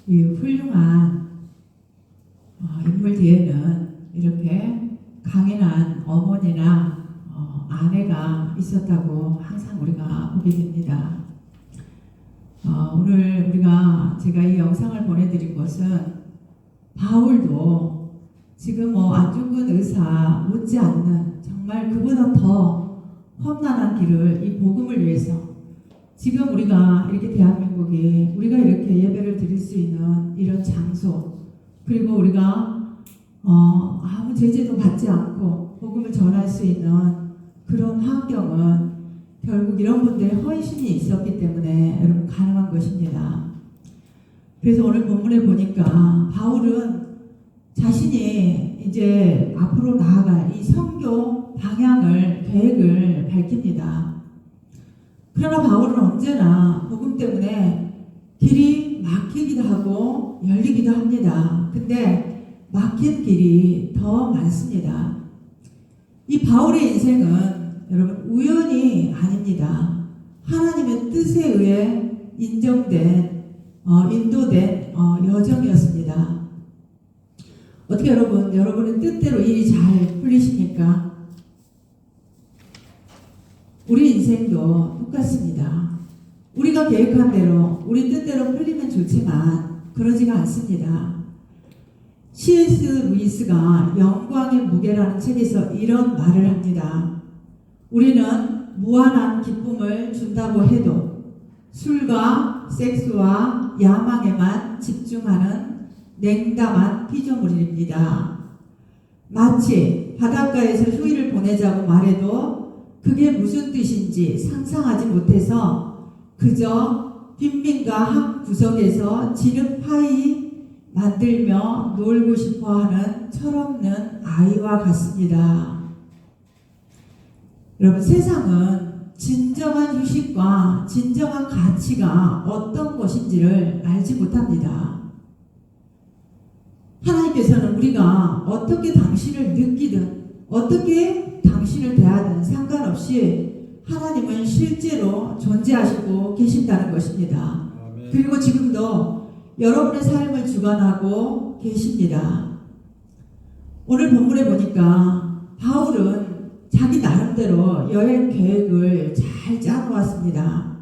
이 훌륭한 인물 뒤에는 이렇게 강인한 어머니나 아내가 있었다고 항상 우리가 보게 됩니다. 오늘 제가 이 영상을 보내드린 것은 바울도 지금 안중근 의사 못지않는 정말 그보다 더 험난한 길을 이 복음을 위해서 지금 우리가 이렇게 대한민국이 우리가 이렇게 예배를 드릴 수 있는 이런 장소, 그리고 우리가 아무 제재도 받지 않고 복음을 전할 수 있는 그런 환경은 결국 이런 분들의 헌신이 있었기 때문에 여러분 가능한 것입니다. 그래서 오늘 본문에 보니까 바울은 자신이 이제 앞으로 나아갈 이 선교 방향을, 계획을 밝힙니다. 그러나 바울은 언제나 복음 때문에 길이 막히기도 하고 열리기도 합니다. 근데 막힌 길이 더 많습니다. 이 바울의 인생은 여러분 우연이 아닙니다. 하나님의 뜻에 의해 인정된, 인도된 여정이었습니다. 어떻게 여러분의 뜻대로 일이 잘 풀리십니까? 우리 인생도 똑같습니다. 우리가 계획한 대로, 우리 뜻대로 풀리면 좋지만 그러지가 않습니다. C.S. 루이스가 영광의 무게라는 책에서 이런 말을 합니다. 우리는 무한한 기쁨을 준다고 해도 술과 섹스와 야망에만 집중하는 냉담한 피조물입니다. 마치 바닷가에서 휴일을 보내자고 말해도 그게 무슨 뜻인지 상상하지 못해서 그저 빈민가 한 구석에서 진흙파이 만들며 놀고 싶어하는 철없는 아이와 같습니다. 여러분, 세상은 진정한 휴식과 진정한 가치가 어떤 것인지를 알지 못합니다. 하나님께서는 우리가 어떻게 당신을 느끼든 어떻게 당신을 대하든 상관없이 하나님은 실제로 존재하시고 계신다는 것입니다. 아멘. 그리고 지금도 여러분의 삶을 주관하고 계십니다. 오늘 본문에 보니까 바울은 자기 나름대로 여행 계획을 잘 짜놓았습니다.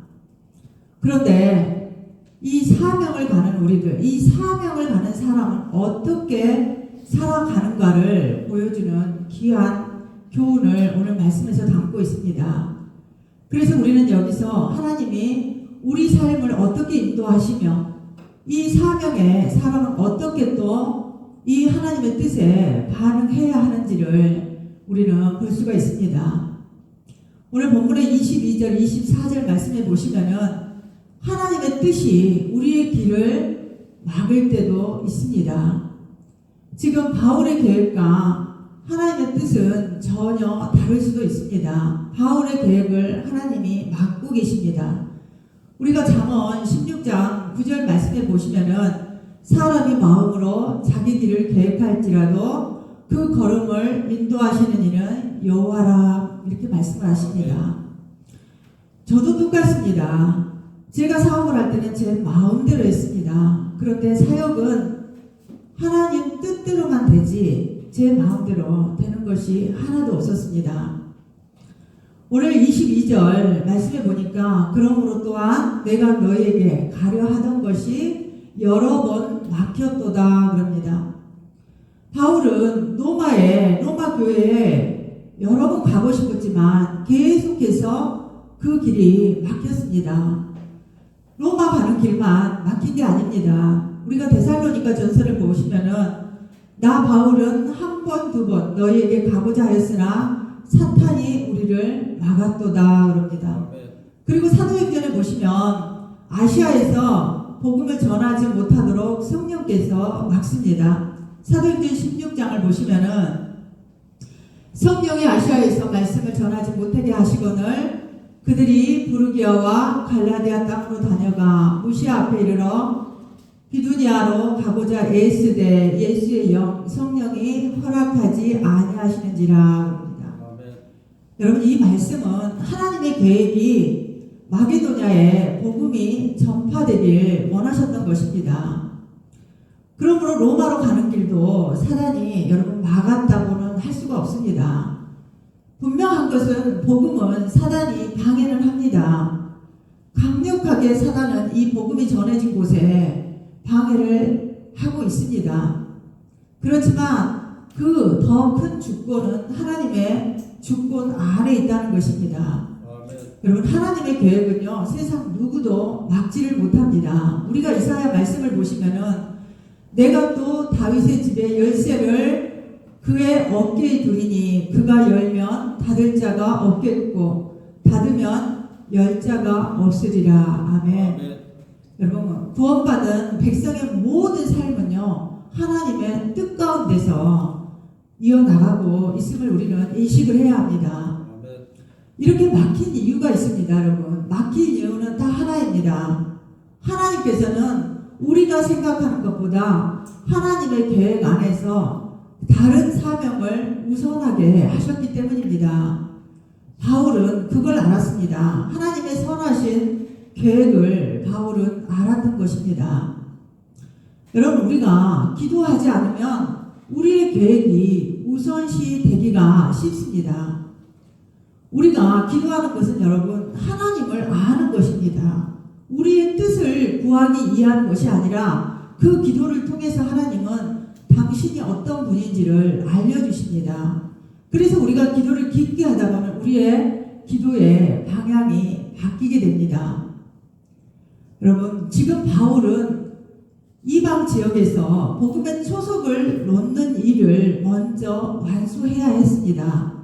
그런데 이 사명을 가는 우리들, 이 사명을 가는 사람은 어떻게 살아가는가를 보여주는 귀한 교훈을 오늘 말씀에서 담고 있습니다. 그래서 우리는 여기서 하나님이 우리 삶을 어떻게 인도하시며 이 사명의 사람은 어떻게 또 이 하나님의 뜻에 반응해야 하는지를 우리는 볼 수가 있습니다. 오늘 본문의 22절, 24절 말씀해 보시면은 하나님의 뜻이 우리의 길을 막을 때도 있습니다. 지금 바울의 계획과 하나님의 뜻은 전혀 다를 수도 있습니다. 바울의 계획을 하나님이 막고 계십니다. 우리가 잠언 16장 9절 말씀해 보시면은 사람이 마음으로 자기 길을 계획할지라도 그 걸음을 인도하시는 이는 여호와라, 이렇게 말씀을 하십니다. 저도 똑같습니다. 제가 사업을 할 때는 제 마음대로 했습니다. 그런데 사역은 하나님 뜻대로만 되지 제 마음대로 되는 것이 하나도 없었습니다. 오늘 22절 말씀해 보니까 그러므로 또한 내가 너에게 가려 하던 것이 여러 번 막혔도다 그럽니다. 바울은 로마 교회에 여러 번 가고 싶었지만 계속해서 그 길이 막혔습니다. 로마 가는 길만 막힌 게 아닙니다. 우리가 데살로니가 전서를 보시면은 나 바울은 한 번, 두 번 너희에게 가고자 하였으나 사탄이 우리를 막았도다 그럽니다. 그리고 사도행전에 보시면 아시아에서 복음을 전하지 못하도록 성령께서 막습니다. 사도행전 16장을 보시면은 성령이 아시아에서 말씀을 전하지 못하게 하시거늘 그들이 부르기아와 갈라디아 땅으로 다녀가 무시아 앞에 이르러 비두니아로 가고자 애쓰되 예수의 영 성령이 허락하지 아니하시는지라 합니다. 여러분, 이 말씀은 하나님의 계획이 마게도냐에 복음이 전파되지 되길 원하셨던 것입니다. 그러므로 로마로 가는 길도 사단이 여러분 막았다고는 할 수가 없습니다. 분명한 것은 복음은 사단이 방해를 합니다. 강력하게 사단은 이 복음이 전해진 곳에 방해를 하고 있습니다. 그렇지만 그 더 큰 주권은 하나님의 주권 안에 있다는 것입니다. 여러분, 하나님의 계획은요, 세상 누구도 막지를 못합니다. 우리가 이사야 말씀을 보시면은 내가 또 다윗의 집에 열쇠를 그의 어깨에 두리니 그가 열면 닫을 자가 없겠고 닫으면 열 자가 없으리라. 아멘. 여러분, 구원받은 백성의 모든 삶은요, 하나님의 뜻 가운데서 이어나가고 있음을 우리는 인식을 해야 합니다. 이렇게 막힌 이유가 있습니다, 여러분. 막힌 이유는 다 하나입니다. 하나님께서는 우리가 생각하는 것보다 하나님의 계획 안에서 다른 사명을 우선하게 하셨기 때문입니다. 바울은 그걸 알았습니다. 하나님의 선하신 계획을 바울은 알았던 것입니다. 여러분, 우리가 기도하지 않으면 우리의 계획이 우선시 되기가 쉽습니다. 우리가 기도하는 것은 여러분, 하나님을 아는 것입니다. 우리의 뜻을 구하기 위한 것이 아니라 그 기도를 통해서 하나님은 당신이 어떤 분인지를 알려주십니다. 그래서 우리가 기도를 깊게 하다 보면 우리의 기도의 방향이 바뀌게 됩니다. 여러분, 지금 바울은 이방 지역에서 복음의 초석을 놓는 일을 먼저 완수해야 했습니다.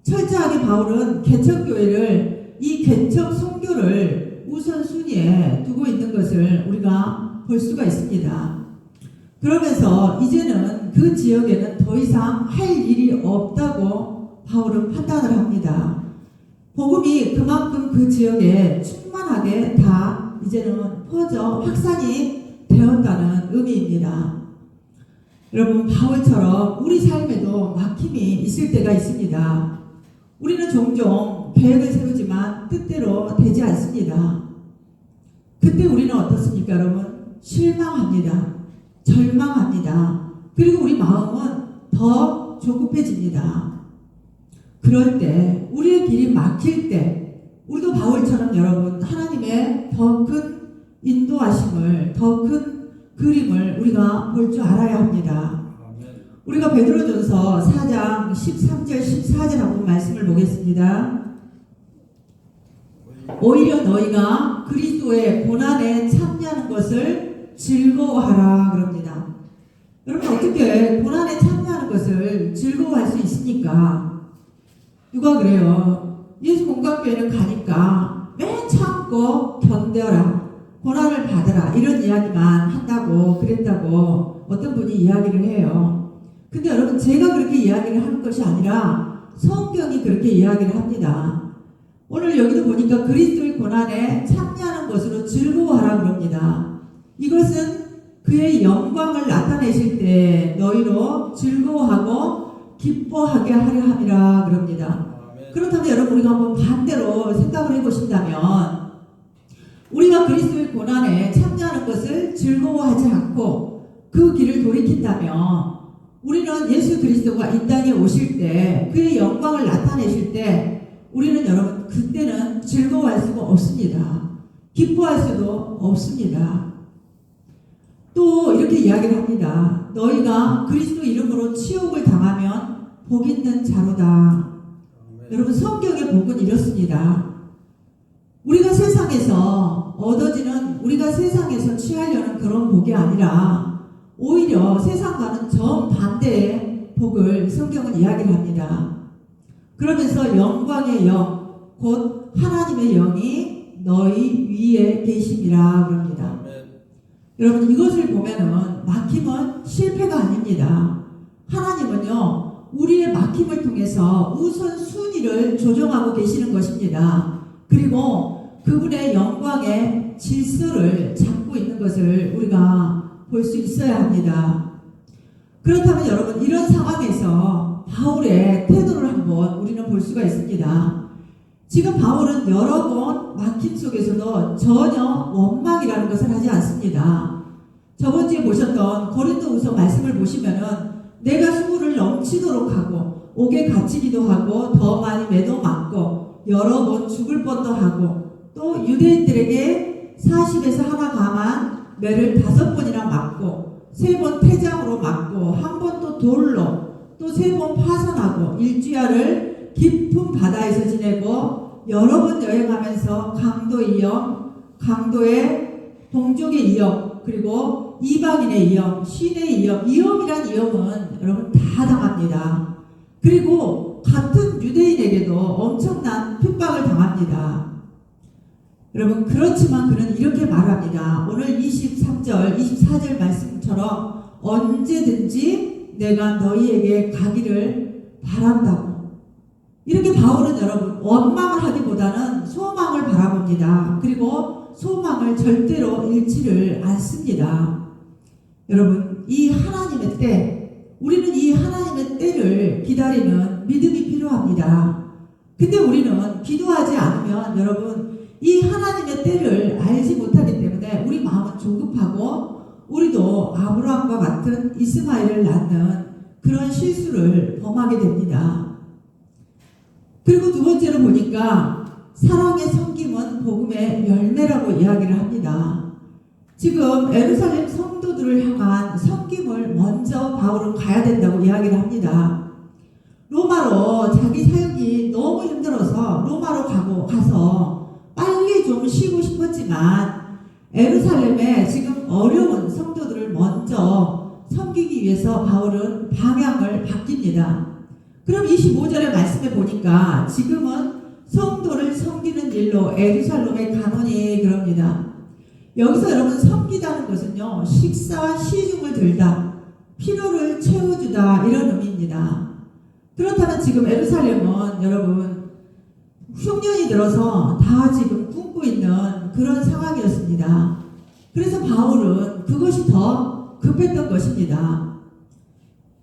철저하게 바울은 개척교회를, 이 개척 선교를 우선순위에 두고 있는 것을 우리가 볼 수가 있습니다. 그러면서 이제는 그 지역에는 더 이상 할 일이 없다고 바울은 판단을 합니다. 복음이 그만큼 그 지역에 충만하게 다 이제는 퍼져 확산이 되었다는 의미입니다. 여러분, 바울처럼 우리 삶에도 막힘이 있을 때가 있습니다. 우리는 종종 계획을 세우지만 뜻대로 되지 않습니다. 그때 우리는 어떻습니까, 여러분? 실망합니다. 절망합니다. 그리고 우리 마음은 더 조급해집니다. 그럴 때, 우리의 길이 막힐 때, 우리도 바울처럼 여러분, 하나님의 더 큰 인도하심을, 더 큰 그림을 우리가 볼 줄 알아야 합니다. 우리가 베드로전서 4장 13절 14절 한번 말씀을 보겠습니다. 오히려 너희가 그리스도의 고난에 참여하는 것을 즐거워하라 그럽니다. 여러분, 어떻게 고난에 참여하는 것을 즐거워할 수 있습니까? 누가 그래요? 예수 공감교회는 가니까 맨 참고 견뎌라, 고난을 받으라, 이런 이야기만 한다고 그랬다고 어떤 분이 이야기를 해요. 근데 여러분, 제가 그렇게 이야기를 하는 것이 아니라 성경이 그렇게 이야기를 합니다. 오늘 여기도 보니까 그리스도의 고난에 참여하는 것으로 즐거워하라 그럽니다. 이것은 그의 영광을 나타내실 때 너희로 즐거워하고 기뻐하게 하려 함이라 그럽니다. 그렇다면 여러분, 우리가 한번 반대로 생각을 해보신다면, 우리가 그리스도의 고난에 참여하는 것을 즐거워하지 않고 그 길을 돌이킨다면, 우리는 예수 그리스도가 이 땅에 오실 때, 그의 영광을 나타내실 때, 우리는 여러분, 그때는 즐거워할 수가 없습니다. 기뻐할 수도 없습니다. 또 이렇게 이야기를 합니다. 너희가 그리스도 이름으로 치욕을 당하면 복 있는 자로다. 여러분, 성경의 복은 이렇습니다. 우리가 세상에서 얻어지는, 우리가 세상에서 취하려는 그런 복이 아니라 오히려 세상과는 정반대의 복을 성경은 이야기를 합니다. 그러면서 영광의 영, 곧 하나님의 영이 너희 위에 계심이라 그럽니다. 여러분, 이것을 보면은 막힘은 실패가 아닙니다. 하나님은요, 우리의 막힘을 통해서 우선순위를 조정하고 계시는 것입니다. 그리고 그분의 영광의 질서를 잡고 있는 것을 우리가 볼 수 있어야 합니다. 그렇다면 여러분, 이런 상황에서 바울의 태도를 한번 우리는 볼 수가 있습니다. 지금 바울은 여러 번 막힘 속에서도 전혀 원망이라는 것을 않습니다. 저번 주에 보셨던 고린도후서 말씀을 보시면은 내가 수고를 넘치도록 하고 옥에 갇히기도 하고 더 많이 매도 맞고 여러 번 죽을 뻔도 하고 또 유대인들에게 40에서 하나 감한 매를 5번이나 맞고 3번 태장으로 맞고 한 번 또 돌로 또 3번 파선하고 일주야를 깊은 바다에서 지내고 여러 번 여행하면서 강도의 위험, 강도의 동족의 위험, 그리고 이방인의 위험, 신의 위험, 위험이란 위험은 여러분 다 당합니다. 그리고 같은 유대인에게도 엄청난 핍박을 당합니다. 여러분 그렇지만 그는 이렇게 말합니다. 오늘 23절, 24절 말씀처럼 언제든지 내가 너희에게 가기를 바란다고. 이렇게 바울은 여러분 원망을 하기보다는 소망을 바라봅니다. 그리고 소망을 절대로 잃지를 않습니다. 여러분 이 하나님의 때, 우리는 이 하나님의 때를 기다리는 믿음이 필요합니다. 근데 우리는 기도하지 않으면 여러분 이 하나님의 때를 알지 못하기 때문에 우리 마음은 조급하고 우리도 아브라함과 같은 이스마엘을 낳는 그런 실수를 범하게 됩니다. 그리고 두 번째로 보니까 사랑의 섬김은 복음의 열매라고 이야기를 합니다. 지금 예루살렘 성도들을 향한 섬김을 먼저 바울은 가야 된다고 이야기를 합니다. 로마로 자기 사역이 너무 힘들어서 로마로 가서 빨리 좀 쉬고 싶었지만 예루살렘에 지금 어려운 성도들을 먼저 섬기기 위해서 바울은 방향을 바뀝니다. 그럼 25절의 말씀에 보니까 지금은 성도를 섬기는 일로 예루살렘에 가노니 그럽니다. 여기서 여러분 섬기다는 것은요, 식사와 시중을 들다, 필요를 채워주다 이런 의미입니다. 그렇다면 지금 예루살렘은 여러분 흉년이 들어서 다 지금 굶고 있는 그런 상황이었습니다. 그래서 바울은 그것이 더 급했던 것입니다.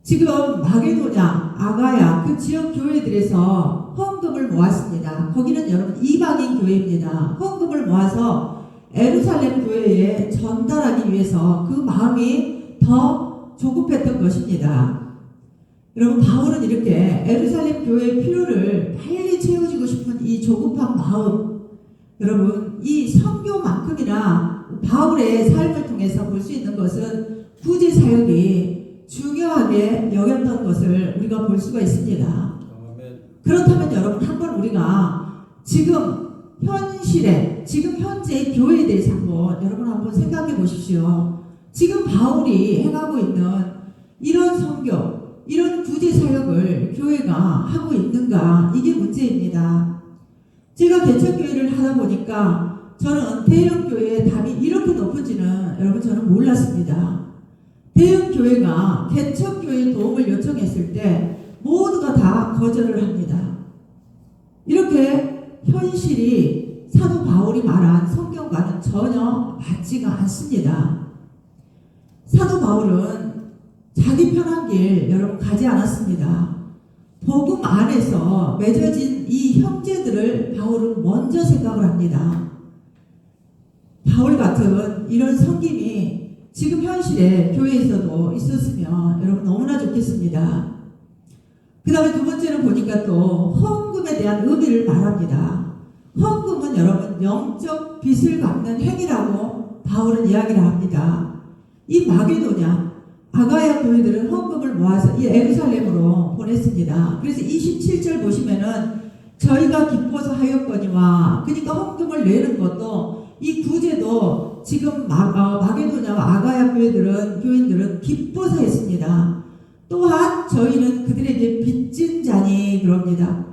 지금 마게도냐, 아가야 그 지역 교회들에서 헌금을 모았습니다. 거기는 여러분 이방인 교회입니다. 헌금을 모아서 예루살렘 교회에 전달하기 위해서 그 마음이 더 조급했던 것입니다. 여러분 바울은 이렇게 예루살렘 교회의 필요를 빨리 채워주고 싶은 이 조급한 마음, 여러분 이 선교만큼이나 바울의 삶을 통해서 볼 수 있는 것은 구제 사역이 중요하게 여겼던 것을 우리가 볼 수가 있습니다. 그렇다면 여러분 한번 우리가 지금 현실에 지금 현재의 교회에 대해서 여러분 생각해 보십시오. 지금 바울이 행하고 있는 이런 선교, 이런 구제 사역을 교회가 하고 있는가, 이게 문제입니다. 제가 개척교회를 하다 보니까 저는 대형교회의 답이 이렇게 높은지는 여러분 저는 몰랐습니다. 대형교회가 개척교회의 도움을 요청했을 때 모두가 다 거절을 합니다. 이렇게 현실이 사도 바울이 말한 성경과는 전혀 맞지가 않습니다. 사도 바울은 자기 편한 길 여러분 가지 않았습니다. 복음 안에서 맺어진 이 형제들을 바울은 먼저 생각을 합니다. 바울 같은 이런 섬김이 지금 현실에 교회에서도 있었으면 여러분 너무나 좋겠습니다. 그 다음에 두 번째는 보니까 또 헌금에 대한 의미를 말합니다. 헌금은 여러분 영적 빚을 갚는 행위라고 바울은 이야기를 합니다. 이 마게도냐, 아가야 교회들은 헌금을 모아서 이 예루살렘으로 보냈습니다. 그래서 27절 보시면은 저희가 기뻐서 하였거니와, 그러니까 헌금을 내는 것도 이 구제도 지금 마게도냐와 아가야 교인들은 기뻐서 했습니다. 또한 저희는 그들에게 빚진 자니 그럽니다.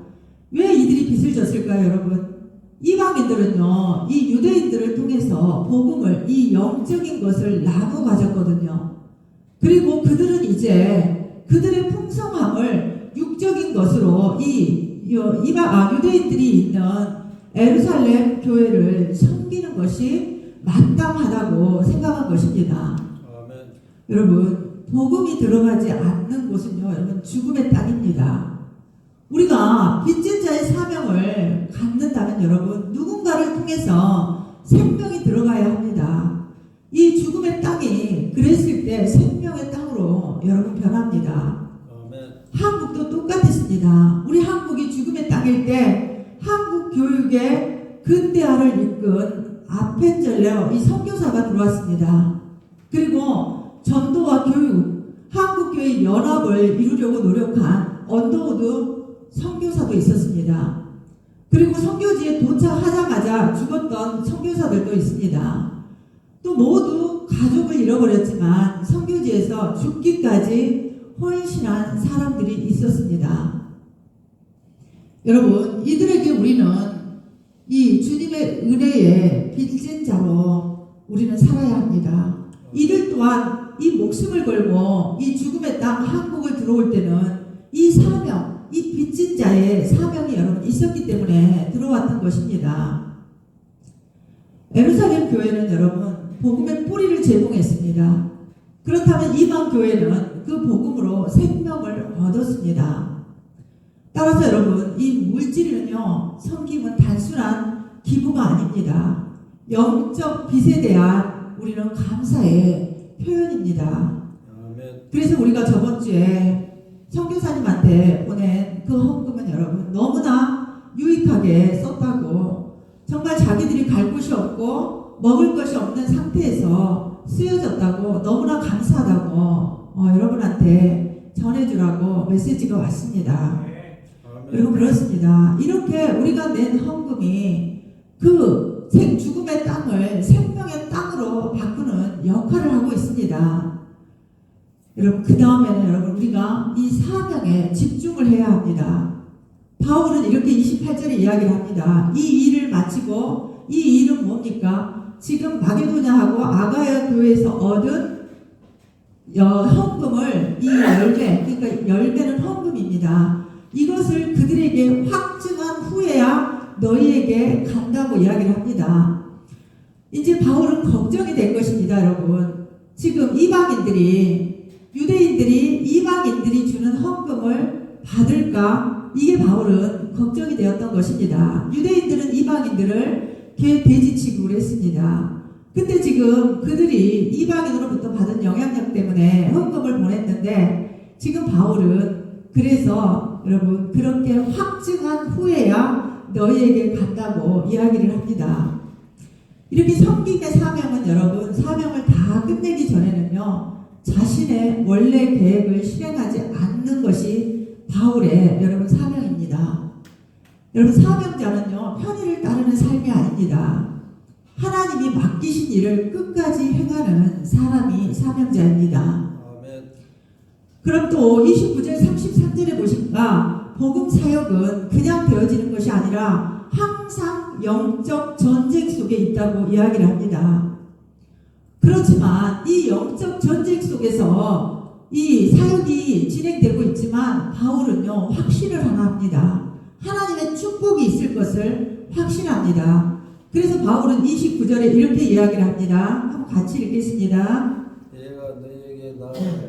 왜 이들이 빚을 졌을까요, 여러분? 이방인들은요, 이 유대인들을 통해서 복음을, 이 영적인 것을 나눠 가졌거든요. 그리고 그들은 이제 그들의 풍성함을 육적인 것으로 유대인들이 있는 예루살렘 교회를 섬기는 것이 마땅하다고 생각한 것입니다. 아멘. 여러분, 복음이 들어가지 않는 곳은요, 여러분 죽음의 땅입니다. 우리가 빚진 자의 사명을 갖는다면 여러분 누군가를 통해서 생명이 들어가야 합니다. 이 위하여 이 선교사가 들어왔습니다. 그리고 전도와 교육, 한국교회 연합을 이루려고 노력한 언더우드 선교사도 있었습니다. 그리고 선교지에 도착하자마자 죽었던 선교사들도 있습니다. 또 모두 가족을 잃어버렸지만 선교지에서 죽기까지 헌신한 사람들이 있었습니다. 여러분, 이들에게 우리는 이 주님의 은혜의 빚진 자로 우리는 살아야 합니다. 이들 또한 이 목숨을 걸고 이 죽음의 땅 한국을 들어올 때는 이 사명, 이 빚진 자의 사명이 여러분 있었기 때문에 들어왔던 것입니다. 예루살렘 교회는 여러분 복음의 뿌리를 제공했습니다. 그렇다면 이방 교회는 그 복음으로 생명을 얻었습니다. 따라서 여러분, 이 물질은요, 섬김은 단순한 기부가 아닙니다. 영적 빚에 대한 우리는 감사의 표현입니다. 그래서 우리가 저번 주에 선교사님한테 보낸 그 헌금은 여러분 너무나 유익하게 썼다고, 정말 자기들이 갈 곳이 없고 먹을 것이 없는 상태에서 쓰여졌다고 너무나 감사하다고 여러분한테 전해주라고 메시지가 왔습니다. 여러분, 그렇습니다. 이렇게 우리가 낸 헌금이 그 죽음의 땅을 생명의 땅으로 바꾸는 역할을 하고 있습니다. 여러분, 그 다음에는 여러분 우리가 이 사명에 집중을 해야 합니다. 바울은 이렇게 28절에 이야기를 합니다. 이 일을 마치고, 이 일은 뭡니까? 지금 마게도냐하고 아가야 교회에서 얻은 헌금을, 이 열매, 그러니까 열매는 헌금입니다. 이것을 그들에게 확증한 후에야 너희에게 간다고 이야기를 합니다. 이제 바울은 걱정이 된 것입니다, 여러분. 지금 유대인들이 이방인들이 주는 헌금을 받을까? 이게 바울은 걱정이 되었던 것입니다. 유대인들은 이방인들을 돼지 취급을 했습니다. 근데 지금 그들이 이방인으로부터 받은 영향력 때문에 헌금을 보냈는데, 지금 바울은 그래서 여러분 그렇게 확증한 후에야 너희에게 간다고 이야기를 합니다. 이렇게 섬김의 사명은 여러분, 사명을 다 끝내기 전에는요, 자신의 원래 계획을 실행하지 않는 것이 바울의 여러분 사명입니다. 여러분, 사명자는요, 편의를 따르는 삶이 아닙니다. 하나님이 맡기신 일을 끝까지 행하는 사람이 사명자입니다. 그럼 또 29절 33절에 보시니까 복음 사역은 그냥 되어지는 것이 아니라 항상 영적 전쟁 속에 있다고 이야기를 합니다. 그렇지만 이 영적 전쟁 속에서 이 사역이 진행되고 있지만 바울은요, 확신을 하나 합니다. 하나님의 축복이 있을 것을 확신합니다. 그래서 바울은 29절에 이렇게 이야기를 합니다. 한번 같이 읽겠습니다. 내가 너희에게 나아갈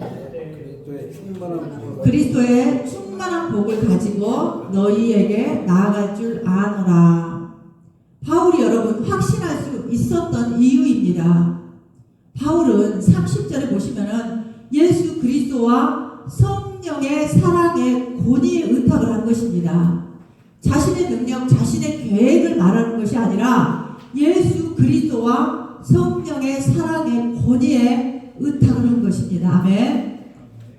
그리스도의 충만한 복을 가지고 너희에게 나아갈 줄 아노라. 바울이 여러분 확신할 수 있었던 이유입니다. 바울은 30절에 보시면은 예수 그리스도와 성령의 사랑의 권위에 의탁을 한 것입니다. 자신의 능력, 자신의 계획을 말하는 것이 아니라 예수 그리스도와 성령의 사랑의 권위에 의탁을 한 것입니다. 아멘.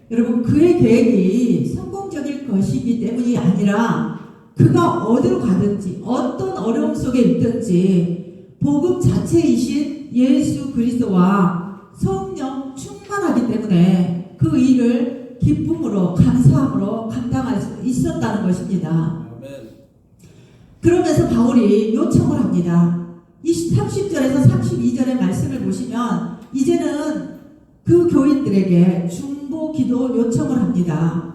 여러분, 그의 계획이 성공적일 것이기 때문이 아니라 그가 어디로 가든지 어떤 어려움 속에 있든지 복음 자체이신 예수 그리스도와 성령 충만하기 때문에 그 일을 기쁨으로 감사함으로 감당할 수 있었다는 것입니다. 그러면서 바울이 요청을 합니다. 30절에서 32절의 말씀을 보시면 이제는 그 교인들에게 중보 기도 요청을 합니다.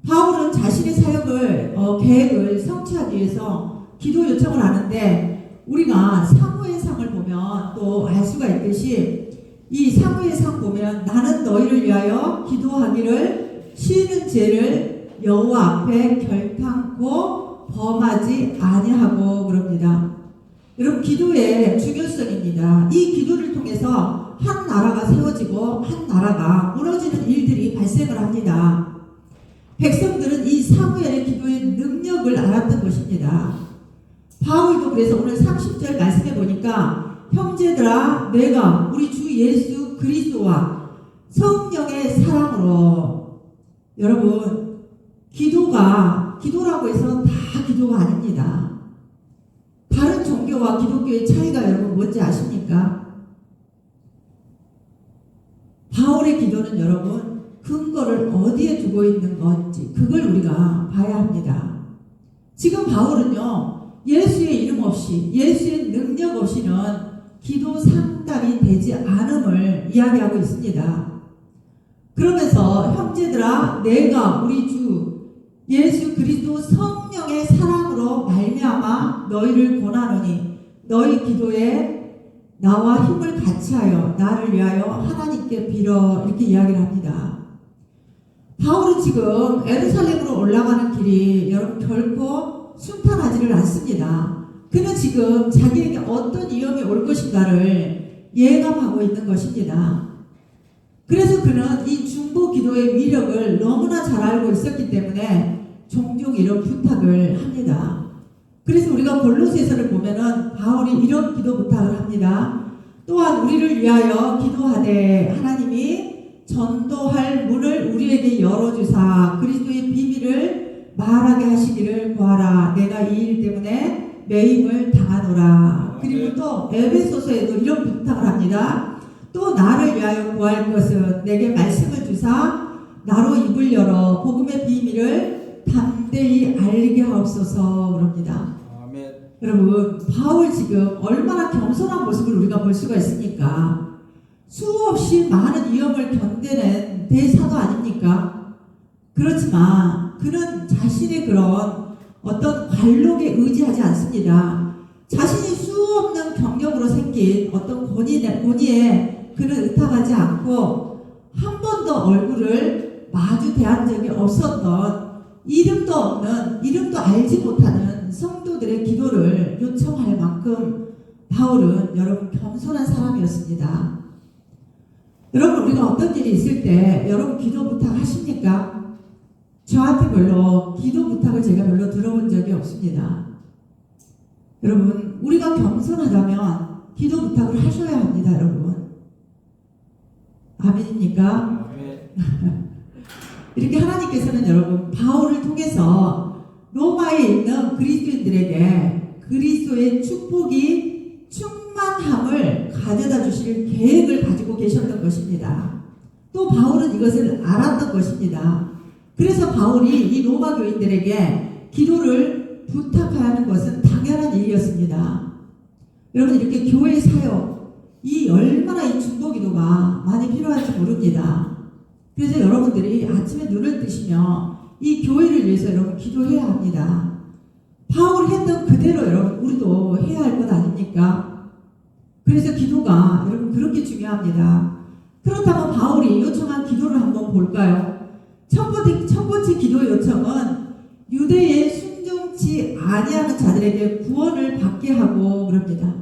바울은 자신의 사역을 계획을 성취하기 위해서 기도 요청을 하는데, 우리가 사무엘상을 보면 또 알 수가 있듯이 이 사무엘상 보면 나는 너희를 위하여 기도하기를 쉬는 죄를 여호와 앞에 결탄코 범하지 아니하고 그럽니다. 여러분, 기도의 중요성입니다. 이 기도를 통해서 한 나라가 세워지고 한 나라가 무너지는 일들이 발생을 합니다. 백성들은 이 사무엘의 기도의 능력을 알았던 것입니다. 바울도 그래서 오늘 30절 말씀해 보니까 형제들아 내가 우리 주 예수 그리스도와 성령의 사랑으로 여러분 기도라고 해서 다 기도가 아닙니다. 다른 종교와 기독교의 차이가 여러분 뭔지 아십니까? 바울의 기도는 여러분 근거를 어디에 두고 있는 건지 그걸 우리가 봐야 합니다. 지금 바울은요 예수의 이름 없이 예수의 능력 없이는 기도 상달이 되지 않음을 이야기하고 있습니다. 그러면서 형제들아 내가 우리 주 예수 그리스도 성령의 사랑으로 말미암아 너희를 권하노니 너희 기도에 나와 힘을 같이하여 나를 위하여 하나님께 빌어 이렇게 이야기를 합니다. 바울은 지금 예루살렘으로 올라가는 길이 여러분 결코 순탄하지를 않습니다. 그는 지금 자기에게 어떤 위험이 올 것인가를 예감하고 있는 것입니다. 그래서 그는 이 중보 기도의 위력을 너무나 잘 알고 있었기 때문에 종종 이런 부탁을 합니다. 그래서 우리가 골로새서를 보면은 바울이 이런 기도 부탁을 합니다. 또한 우리를 위하여 기도하되 하나님이 전도할 문을 우리에게 열어주사 그리스도의 비밀을 말하게 하시기를 구하라. 내가 이 일 때문에 매임을 당하노라. 그리고 또 에베소서에도 이런 부탁을 합니다. 또 나를 위하여 구할 것은 내게 말씀을 주사 나로 입을 열어 복음의 비밀을 담대히 알리게 하옵소서 그럽니다. 아멘. 여러분 바울 지금 얼마나 겸손한 모습을 우리가 볼 수가 있습니까? 수없이 많은 위험을 견뎌낸 대사도 아닙니까? 그렇지만 그는 자신의 그런 어떤 관록에 의지하지 않습니다. 자신이 수없는 경력으로 생긴 어떤 권위에 그는 의탁하지 않고 한 번도 얼굴을 마주 대한 적이 없었던 이름도 알지 못하는 성도들의 기도를 요청할 만큼 바울은 여러분 겸손한 사람이었습니다. 여러분 우리가 어떤 일이 있을 때 여러분 기도 부탁 하십니까? 저한테 별로 기도 부탁을 제가 별로 들어본 적이 없습니다. 여러분 우리가 겸손하다면 기도 부탁을 하셔야 합니다. 여러분 아멘입니까? 아멘. 이렇게 하나님께서는 여러분 바울을 통해서 로마에 있는 그리스도인들에게 그리스도의 축복이 충만함을 가져다 주실 계획을 가지고 계셨던 것입니다. 또 바울은 이것을 알았던 것입니다. 그래서 바울이 이 로마 교인들에게 기도를 부탁하는 것은 당연한 일이었습니다. 여러분 이렇게 교회 사역 이 얼마나 이 중보 기도가 많이 필요한지 모릅니다. 그래서 여러분들이 아침에 눈을 뜨시며 이 교회를 위해서 여러분 기도해야 합니다. 바울이 했던 그대로 여러분 우리도 해야 할 것 아닙니까? 그래서 기도가 여러분 그렇게 중요합니다. 그렇다면 바울이 요청한 기도를 한번 볼까요? 첫 번째 기도 요청은 유대에 순종치 아니하는 자들에게 구원을 받게 하고 그럽니다.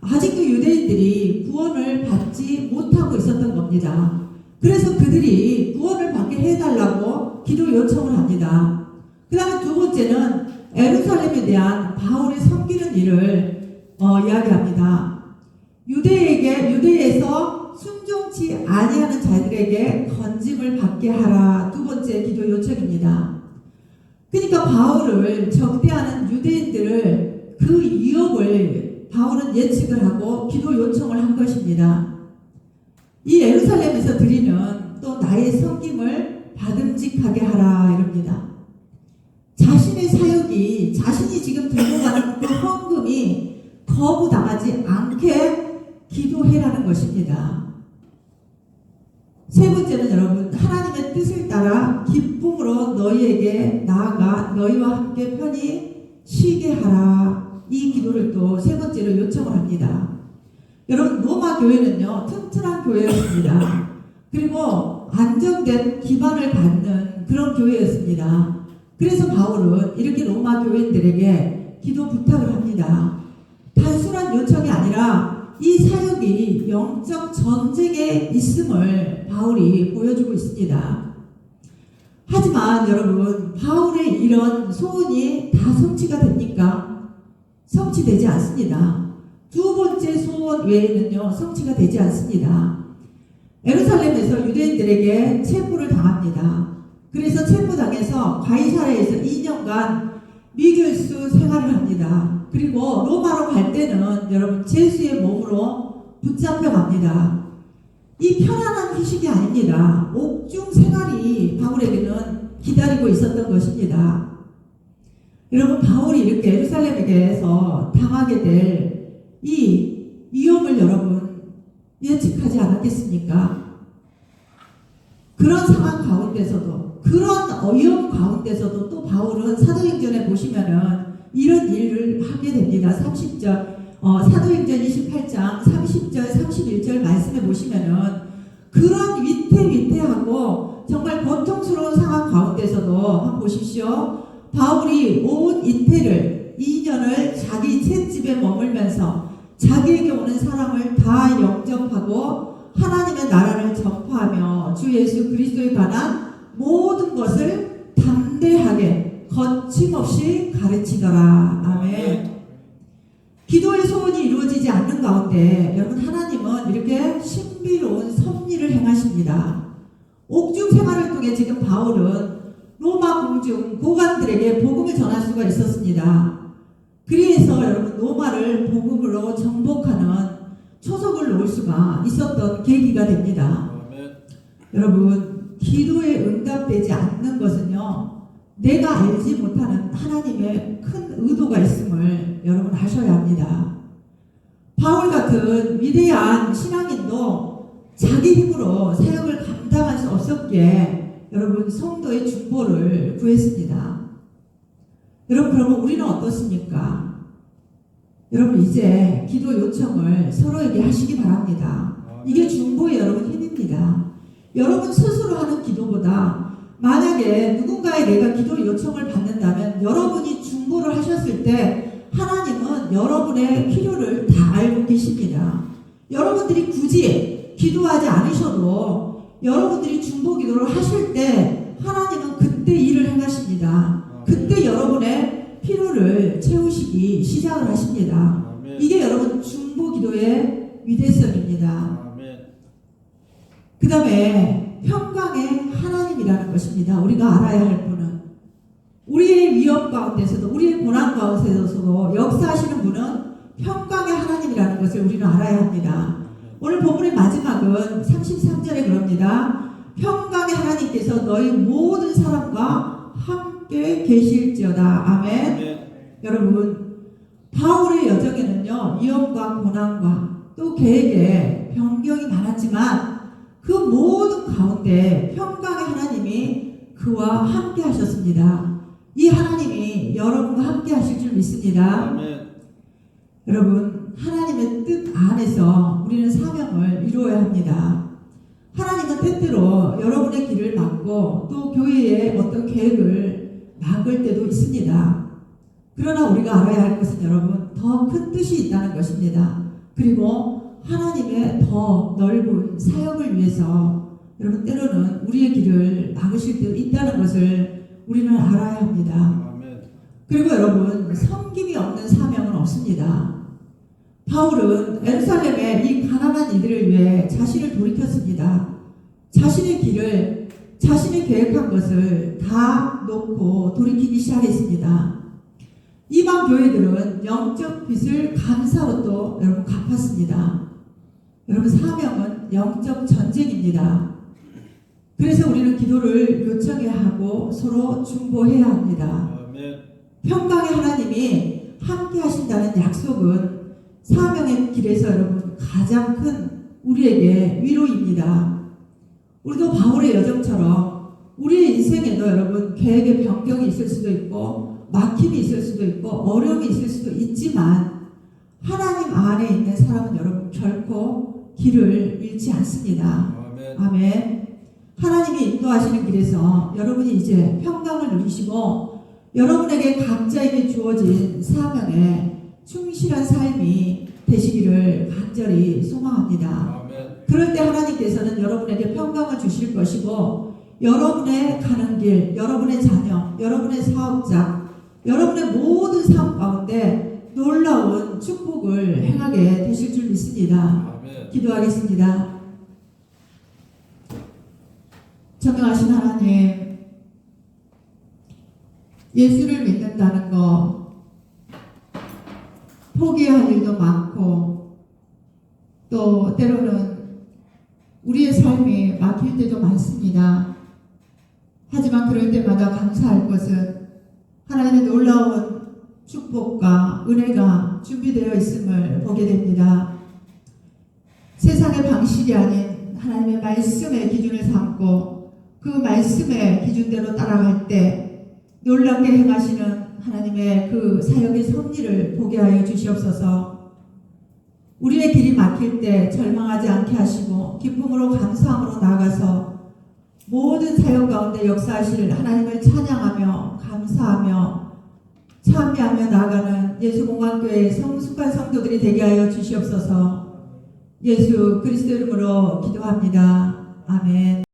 아직도 유대인들이 구원을 받지 못하고 있었던 겁니다. 그래서 그들이 구원을 받게 해달라고 기도 요청을 합니다. 그 다음에 두 번째는 예루살렘에 대한 바울이 섬기는 일을 이야기합니다. 유대에서 순종치 아니하는 자들에게 건짐을 받게 하라. 두 번째 기도 요청입니다. 그러니까 바울을 적대하는 유대인들을 그 위협을 바울은 예측을 하고 기도 요청을 한 것입니다. 이 예루살렘에서 드리는 또 나의 섬김을 받음직하게 하라 이럽니다. 자신의 사역이 자신이 지금 들고 가는 그 헌금이 거부당하지 않게 기도해라는 것입니다. 세 번째는 여러분 하나님의 뜻을 따라 기쁨으로 너희에게 나아가 너희와 함께 편히 쉬게 하라. 이 기도를 또 세 번째로 요청을 합니다. 여러분 로마 교회는요 튼튼한 교회였습니다. 그리고 안정된 기반을 갖는 그런 교회였습니다. 그래서 바울은 이렇게 로마 교인들에게 기도 부탁을 합니다. 단순한 요청이 아니라 이 사역이 영적 전쟁에 있음을 바울이 보여주고 있습니다. 하지만 여러분 바울의 이런 소원이 다 성취가 됩니까? 성취되지 않습니다. 두 번째 소원 외에는요 성취가 되지 않습니다. 예루살렘에서 유대인들에게 체포를 당합니다. 그래서 체포당해서 가이사랴에서 2년간 미결수 생활을 합니다. 그리고 로마로 갈 때는 여러분 제수의 몸으로 붙잡혀 갑니다. 이 편안한 휴식이 아닙니다. 옥중 생활이 바울에게는 기다리고 있었던 것입니다. 여러분 바울이 이렇게 예루살렘에게서 당하게 될 이 위험을 여러분 예측하지 않았겠습니까? 그런 상황 가운데서도 그런 위험 가운데서도 또 바울은 사도행전에 보시면은 이런 일을 하게 됩니다. 30절 사도행전 28장 30절 31절 말씀에 보시면은 그런 위태위태하고 정말 고통스러운 상황 가운데서도 한번 보십시오. 바울이 온 이태를 2년을 자기 셋집에 머물면서 자기에게 오는 사람을 다 영접하고 하나님의 나라를 전파하며 주 예수 그리스도에 관한 모든 것을 담대하게 거침없이 가르치더라. 아멘. 기도의 소원이 이루어지지 않는 가운데 여러분 하나님은 이렇게 신비로운 섭리를 행하십니다. 옥중 생활을 통해 지금 바울은 로마 궁중 고관들에게 복음을 전할 수가 있었습니다. 그래서 여러분 로마를 복음으로 정복하는 초석을 놓을 수가 있었던 계기가 됩니다. 아멘. 여러분 기도에 응답되지 않는 것은요 내가 알지 못하는 하나님의 큰 의도가 있음을 여러분 아셔야 합니다. 바울 같은 위대한 신앙인도 자기 힘으로 사역을 감당할 수 없었기에 여러분 성도의 중보를 구했습니다. 여러분 그러면 우리는 어떻습니까? 여러분 이제 기도 요청을 서로에게 하시기 바랍니다. 이게 중보의 여러분 힘입니다. 여러분 스스로 하는 기도보다 만약에 누군가의 내가 기도 요청을 받는다면 여러분이 중보를 하셨을 때 하나님은 여러분의 필요를 다 알고 계십니다. 여러분들이 굳이 기도하지 않으셔도 여러분들이 중보 기도를 하실 때 하나님은 그때 일을 행하십니다. 그때 여러분의 필요를 채우시기 시작을 하십니다. 이게 여러분 중보 기도의 위대성입니다. 그 다음에 평강의 하나님이라는 것입니다. 우리가 알아야 할 분은 우리의 위험 가운데서도 우리의 고난 가운데서도 역사하시는 분은 평강의 하나님이라는 것을 우리는 알아야 합니다. 오늘 본문의 마지막은 33절에 그럽니다. 평강의 하나님께서 너희 모든 사람과 함께 계실지어다. 아멘. 여러분 바울의 여정에는요 위험과 고난과 또 계획에 변경이 많았지만 그 모든 가운데 평강의 하나님이 그와 함께 하셨습니다. 이 하나님이 여러분과 함께 하실 줄 믿습니다. 아멘. 여러분 하나님의 뜻 안에서 우리는 사명을 이루어야 합니다. 하나님은 때때로 여러분의 길을 막고 또 교회의 어떤 계획을 막을 때도 있습니다. 그러나 우리가 알아야 할 것은 여러분 더 큰 뜻이 있다는 것입니다. 그리고 하나님의 더 넓은 사역을 위해서 여러분 때로는 우리의 길을 막으실 때도 있다는 것을 우리는 알아야 합니다. 아멘. 그리고 여러분 섬김이 없는 사명은 없습니다. 바울은 예루살렘의 이 가난한 이들을 위해 자신을 돌이켰습니다. 자신의 길을 자신이 계획한 것을 다 놓고 돌이키기 시작했습니다. 이방 교회들은 영적 빚을 감사로 또 여러분 갚았습니다. 여러분 사명은 영적 전쟁입니다. 그래서 우리는 기도를 요청해야 하고 서로 중보해야 합니다. 아멘. 평강의 하나님이 함께 하신다는 약속은 사명의 길에서 여러분 가장 큰 우리에게 위로입니다. 우리도 바울의 여정처럼 우리의 인생에도 여러분 계획의 변경이 있을 수도 있고 막힘이 있을 수도 있고 어려움이 있을 수도 있지만 하나님 안에 있는 사람은 여러분 결코 길을 잃지 않습니다. 아멘. 아멘. 하나님이 인도하시는 길에서 여러분이 이제 평강을 누리시고 여러분에게 각자에게 주어진 사명에 충실한 삶이 되시기를 간절히 소망합니다. 아멘. 그럴 때 하나님께서는 여러분에게 평강을 주실 것이고 여러분의 가는 길, 여러분의 자녀, 여러분의 사업자, 여러분의 모든 삶 가운데 놀라운 축복을 행하게 되실 줄 믿습니다. 아멘. 기도하겠습니다. 전능하신 하나님, 예수를 믿는다는 거 포기할 일도 많고 또 때로는 우리의 삶이 막힐 때도 많습니다. 하지만 그럴 때마다 감사할 것은 하나님의 놀라운 축복과 은혜가 준비되어 있음을 보게 됩니다. 세상의 방식이 아닌 하나님의 말씀의 기준을 삼고 그 말씀의 기준대로 따라갈 때 놀랍게 행하시는 하나님의 그 사역의 섭리를 보게 하여 주시옵소서. 우리의 길이 막힐 때 절망하지 않게 하시고 기쁨으로 감사함으로 나아가서 모든 사역 가운데 역사하실 하나님을 찬양하며 감사하며 참여하며 나아가는 예수공학교의 성숙한 성도들이 되게 하여 주시옵소서. 예수 그리스도 이름으로 기도합니다. 아멘.